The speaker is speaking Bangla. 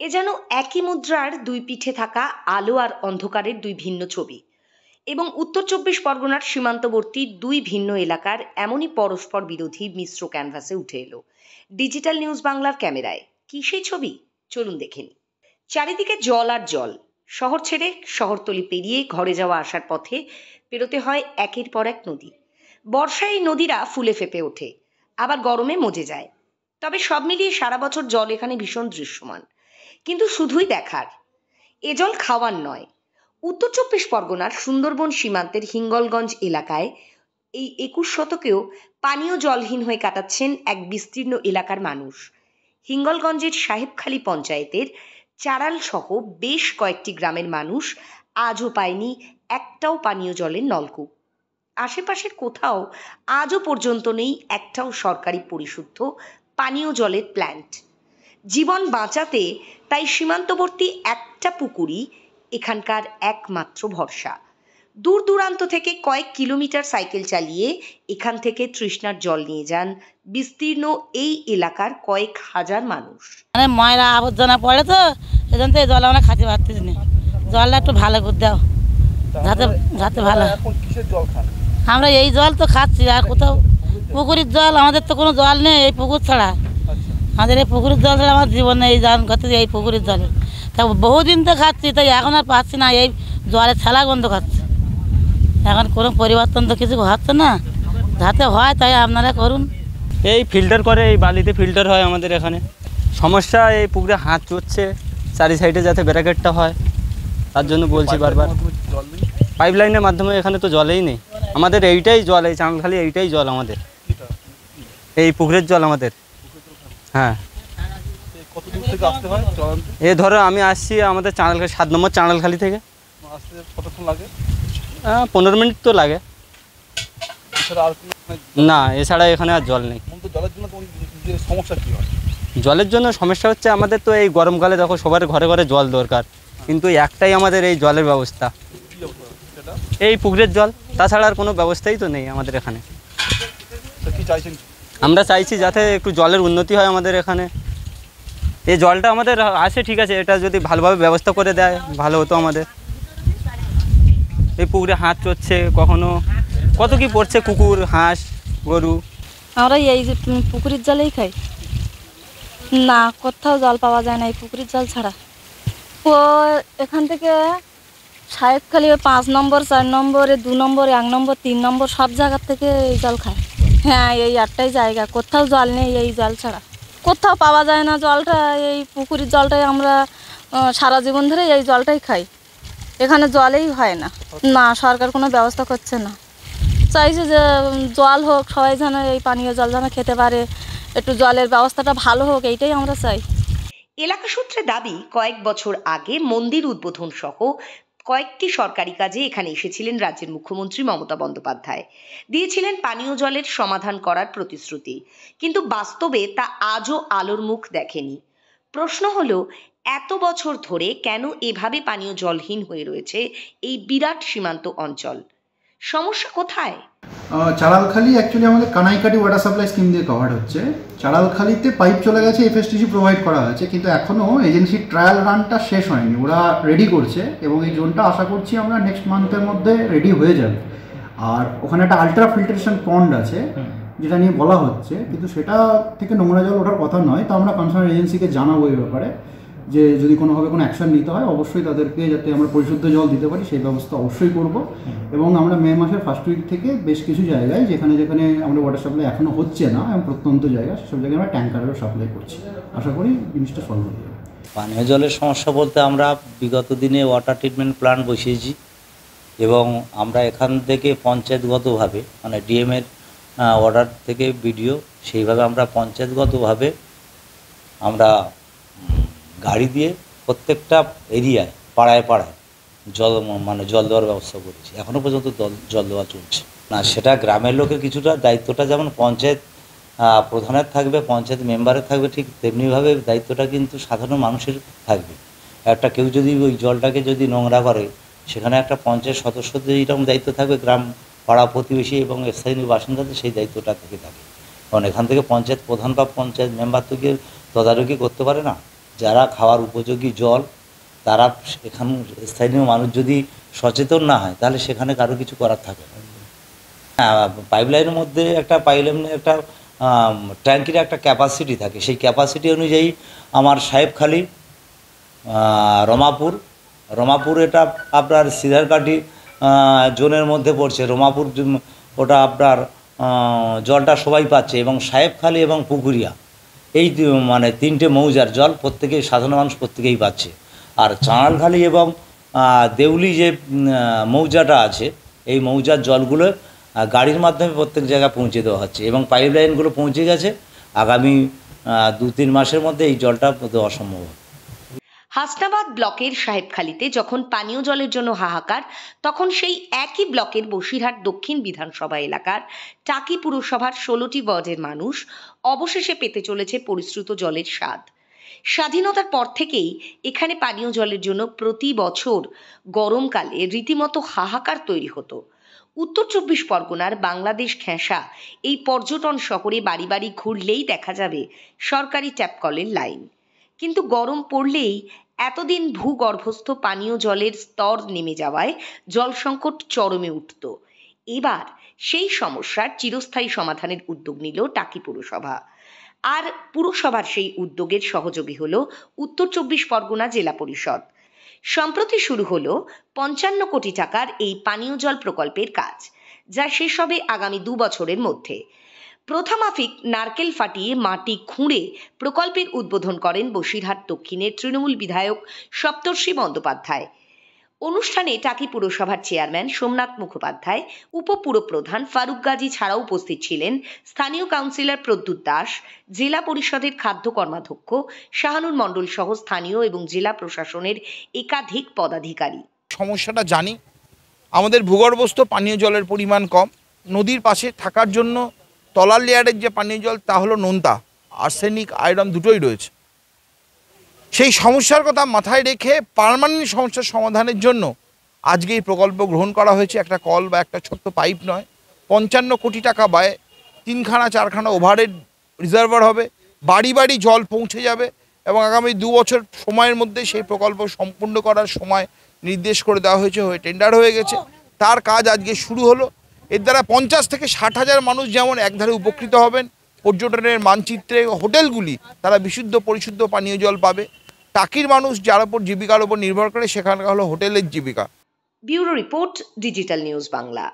এ যেন একই মুদ্রার দুই পিঠে থাকা আলো আর অন্ধকারের দুই ভিন্ন ছবি। এবং উত্তর চব্বিশ পরগনার সীমান্তবর্তী দুই ভিন্ন এলাকার এমনই পরস্পর বিরোধী মিশ্র ক্যানভাসে উঠে এলো ডিজিটাল নিউজ বাংলার ক্যামেরায়। কি সেই ছবি, চলুন দেখে নিই। চারিদিকে জল আর জল। শহর ছেড়ে শহরতলি পেরিয়ে ঘরে যাওয়া আসার পথে পেরোতে হয় একের পর এক নদী। বর্ষায় এই নদীরা ফুলে ফেঁপে ওঠে, আবার গরমে মজে যায়। তবে সব মিলিয়ে সারা বছর জল এখানে ভীষণ দৃশ্যমান, কিন্তু শুধুই দেখার। এ জল খাওয়ার নয়। উত্তর চব্বিশ পরগনার সুন্দরবন সীমান্তের হিঙ্গলগঞ্জ এলাকায় এই 21 শতকেও পানীয় জলহীন হয়ে কাটাচ্ছেন এক বিস্তীর্ণ এলাকার মানুষ। হিঙ্গলগঞ্জের সাহেবখালী পঞ্চায়েতের চারাল সহ বেশ কয়েকটি গ্রামের মানুষ আজও পায়নি একটাও পানীয় জলের নলকূপ। আশেপাশের কোথাও আজও পর্যন্ত নেই একটাও সরকারি পরিশুদ্ধ পানীয় জলের প্ল্যান্ট। জীবন বাঁচাতে তাই সীমান্তবর্তী একটা পুকুরই এখানকার একমাত্র ভরসা। দূর দূরান্ত থেকে কয়েক কিলোমিটার সাইকেল চালিয়ে এখান থেকে তৃষ্ণার জল নিয়ে যান বিস্তীর্ণ এই এলাকার কয়েক হাজার মানুষ। মানে ময়লা আবর্জনা পড়ে তো, সেজন্য এই জল আমরা খাতে পারতেছি না। জলটা একটু ভালো করে দাও, যাতে যাতে ভালো। আমরা এই জল তো খাচ্ছি, আর কোথাও পুকুরের জল, আমাদের তো কোনো জল নেই এই পুকুর ছাড়া। আমাদের এই পুকুরের জল ছাড়া আমার জীবন নেই, জান করতে এই পুকুরের জলে তা বহুদিন তো খাচ্ছি, তাই এখন আর পাচ্ছি না। এই জলের ছালা গন্ধ খাচ্ছি। এখন কোনো পরিবর্তন তো কিছু হচ্ছে না, যাতে হয় তাই আপনারা করুন। এই ফিল্টার করে, এই বালিতে ফিল্টার হয় আমাদের এখানে। সমস্যা এই পুকুরে হাত চড়ছে, চারি সাইডে যাতে ব্র্যাকেটটা হয়, তার জন্য বলছি বারবার। পাইপ লাইনের মাধ্যমে এখানে তো জলেই নেই আমাদের, এইটাই জল, এই চাঁদখালি এইটাই জল আমাদের, এই পুকুরের জল আমাদের। হ্যাঁ, এ ধরো আমি আসছি আমাদের চাঁদালখালি 7 নম্বর চাঁদালখালি থেকে। 15 মিনিট তো লাগে। না, এছাড়া এখানে আর জল নেই। জলের জন্য সমস্যা হচ্ছে আমাদের তো এই গরমকালে দেখো সবার ঘরে ঘরে জল দরকার, কিন্তু একটাই আমাদের এই জলের ব্যবস্থা, এই পুকুরের জল, তাছাড়া আর কোনো ব্যবস্থাই তো নেই আমাদের এখানে। আমরা চাইছি যাতে একটু জলের উন্নতি হয় আমাদের এখানে। এই জলটা আমাদের আসে ঠিক আছে, এটা যদি ভালোভাবে ব্যবস্থা করে দেয় ভালো হতো আমাদের। এই পুকুরে হাঁস চড়ছে, কখনো কত কি পড়ছে, কুকুর, হাঁস, গরু। আমরা এই যে পুকুরের জলেই খাই, না কোথাও জল পাওয়া যায় না এই পুকুরের জল ছাড়া। ও এখান থেকে সাহেবখালী 5 নম্বর, 4 নম্বর, 2 নম্বর, 1 নম্বর, 3 নম্বর সব জায়গার থেকে এই জল খায়। হ্যাঁ, এই একটাই জায়গা, কোথাও জল নেই এই জল ছাড়া, কোথাও পাওয়া যায় না জলটা। এই পুকুরের জলটাই আমরা সারা জীবন ধরে এই জলটাই খাই, এখানে জলেই হয় না। না, সরকার কোনো ব্যবস্থা করছে না। চাইছে যে জল হোক, সবাই যেন এই পানীয় জল যেন খেতে পারে, একটু জলের ব্যবস্থাটা ভালো হোক, এইটাই আমরা চাই। এলাকা সূত্রে দাবি, কয়েক বছর আগে মন্দির উদ্বোধন সহ কয়েকটি সরকারি কাজে এখানে এসেছিলেন রাজ্যের মুখ্যমন্ত্রী মমতা বন্দ্যোপাধ্যায়, দিয়েছিলেন পানীয় জলের সমাধান করার প্রতিশ্রুতি, কিন্তু বাস্তবে তা আজও আলোর মুখ দেখেনি। প্রশ্ন হলো, এত বছর ধরে কেন এভাবে পানীয় জলহীন হয়ে রয়েছে এই বিরাট সীমান্ত অঞ্চল? সমস্যা কোথায়? চারালখালি অ্যাকচুয়ালি আমাদের কানাইকাটি ওয়াটার সাপ্লাই স্কিম দিয়ে কভার হচ্ছে। চারালখালিতে পাইপ চলে গেছে, এফএসটিসি প্রোভাইড করা হয়েছে, কিন্তু এখনও এজেন্সির ট্রায়াল রানটা শেষ হয়নি, ওরা রেডি করছে এবং এই জোনটা আশা করছি আমরা নেক্সট মান্থের মধ্যে রেডি হয়ে যাবে। আর ওখানে একটা আলট্রা ফিল্টারেশন পন্ড আছে যেটা নিয়ে বলা হচ্ছে, কিন্তু সেটা থেকে নোংরা জল ওঠার কথা নয়। তো আমরা কনসার্ন এজেন্সিকে জানাবো এই ব্যাপারে, যে যদি কোনোভাবে কোনো অ্যাকশন নিতে হয় অবশ্যই তাদেরকে যাতে আমরা পরিশুদ্ধ জল দিতে পারি সেই ব্যবস্থা অবশ্যই করব। এবং আমরা মে মাসের ফার্স্ট উইক থেকে বেশ কিছু জায়গায় যেখানে যেখানে আমরা ওয়াটার সাপ্লাই এখনও হচ্ছে না এবং প্রত্যন্ত জায়গা, সেসব জায়গায় আমরা ট্যাঙ্কারেরও সাপ্লাই করছি। আশা করি জিনিসটা সলভ হয়ে যাবে। পানীয় জলের সমস্যা বলতে আমরা বিগত দিনে ওয়াটার ট্রিটমেন্ট প্ল্যান্ট বসিয়েছি এবং আমরা এখান থেকে পঞ্চায়েতগতভাবে, মানে ডিএমের অর্ডার থেকে বিডিও, সেইভাবে আমরা পঞ্চায়েতগতভাবে আমরা গাড়ি দিয়ে প্রত্যেকটা এরিয়ায়, পাড়ায় পাড়ায় জল দেওয়ার ব্যবস্থা করেছি। এখনও পর্যন্ত জল দেওয়া চলছে না। সেটা গ্রামের লোকের কিছুটা দায়িত্বটা যেমন পঞ্চায়েত প্রধানের থাকবে, পঞ্চায়েত মেম্বারের থাকবে, ঠিক তেমনিভাবে দায়িত্বটা কিন্তু সাধারণ মানুষের থাকবে। একটা কেউ যদি ওই জলটাকে যদি নোংরা করে, সেখানে একটা পঞ্চায়েত সদস্যদের এইরকম দায়িত্ব থাকবে, গ্রাম পাড়া প্রতিবেশী এবং স্থানীয় বাসিন্দাদের সেই দায়িত্বটা থেকে থাকে। কারণ এখান থেকে পঞ্চায়েত প্রধান বা পঞ্চায়েত মেম্বার তো গিয়ে তদারকি করতে পারে না, যারা খাওয়ার উপযোগী জল তারা এখান স্থানীয় মানুষ যদি সচেতন না হয় তাহলে সেখানে কারো কিছু করার থাকে না। হ্যাঁ, পাইপলাইনের মধ্যে একটা একটা ট্যাঙ্কির একটা ক্যাপাসিটি থাকে, সেই ক্যাপাসিটি অনুযায়ী আমার সাহেবখালী, রমাপুর এটা আপনার সিধারকাঠি জোনের মধ্যে পড়ছে। রমাপুর ওটা আপনার জলটা সবাই পাচ্ছে, এবং সাহেবখালী এবং পুকুরিয়া এই মানে 3টে মৌজার জল প্রত্যেকেই, সাধারণ মানুষ প্রত্যেকেই পাচ্ছে। আর চাঁড়ালখালী এবং দেউলি যে মৌজাটা আছে, এই মৌজার জলগুলো গাড়ির মাধ্যমে প্রত্যেক জায়গায় পৌঁছে দেওয়া হচ্ছে, এবং পাইপলাইনগুলো পৌঁছে গেছে। আগামী 2-3 মাসের মধ্যে এই জলটা দেওয়া সম্ভব। হাসনাবাদ ব্লকের সাহেবখালীতে যখন পানীয় জলের জন্য হাহাকার, তখন সেই একই ব্লকের বসিরহাট দক্ষিণ বিধানসভা এলাকার টাকি পুরসভার 16টি ওয়ার্ডের মানুষ অবশেষে পেতে চলেছে পরিশ্রুত জলের স্বাদ। স্বাধীনতার পর থেকেই এখানে পানীয় জলের জন্য প্রতি বছর গরমকালে রীতিমতো হাহাকার তৈরি হতো। উত্তর 24 পরগনার বাংলাদেশ ঘেঁষা এই পর্যটন শহরে বাড়ি বাড়ি ঘুরলেই দেখা যাবে সরকারি ট্যাপ কলের লাইন। কিন্তু গরম পড়লেই এতদিন ভূগর্ভস্থ পানীয় জলের স্তর নেমে যাওয়ায় জল সংকট চরমে উঠত। এবার সেই সমস্যার চিরস্থায়ী সমাধানের উদ্যোগ নিল টাকি পুরসভা। আর পুরসভার সেই উদ্যোগের সহযোগী হলো উত্তর 24 পরগনা জেলা পরিষদ। সম্প্রতি শুরু হলো 55 কোটি টাকার এই পানীয় জল প্রকল্পের কাজ, যা শেষ হবে আগামী 2 বছরের মধ্যে। প্রথমাফিক নারকেল ফাটিয়ে মাটি খুঁড়ে প্রকল্পের উদ্বোধন করেন বসিরহাট দক্ষিণের তৃণমূল বিধায়ক সপ্তর্ষি বন্দ্যোপাধ্যায়। অনুষ্ঠানে টাকি পুরসভার চেয়ারম্যান সোমনাথ মুখোপাধ্যায়, উপপুরপ্রধান ফারুক গাজী ছাড়াও উপস্থিত ছিলেন স্থানীয় কাউন্সিলর প্রদ্যুৎ দাস, জেলা পরিষদের খাদ্য কর্মাধ্যক্ষ শাহানুর মণ্ডল সহ স্থানীয় এবং জেলা প্রশাসনের একাধিক পদাধিকারী। সমস্যাটা জানি, আমাদের ভূগর্ভস্থ পানীয় জলের পরিমাণ কম। নদীর পাশে থাকার জন্য তলার লেয়ারের যে পানীয় জল তা হলো নোনতা, আর্সেনিক, আয়রন দুটোই রয়েছে। সেই সমস্যার কথা মাথায় রেখে পার্মানেন্ট সমস্যার সমাধানের জন্য আজকে এই প্রকল্প গ্রহণ করা হয়েছে। একটা কল বা একটা ছোট্ট পাইপ নয়, 55 কোটি টাকা ব্যয়ে 3-4খানা ওভারহেড রিজার্ভার হবে, বাড়ি বাড়ি জল পৌঁছে যাবে, এবং আগামী 2 বছর সময়ের মধ্যে সেই প্রকল্প সম্পূর্ণ করার সময় নির্দেশ করে দেওয়া হয়েছে, টেন্ডার হয়ে গেছে। তার কাজ আজকে শুরু হলো। এর দ্বারা 50 থেকে 60 হাজার মানুষ যেমন একধারে উপকৃত হবেন, পর্যটনের মানচিত্রে হোটেলগুলি তারা বিশুদ্ধ পরিশুদ্ধ পানীয় জল পাবে। টাকির মানুষ যার উপর জীবিকার উপর নির্ভর করে, সেখানকার হলো হোটেলের জীবিকা। Bureau report, digital news Bangla.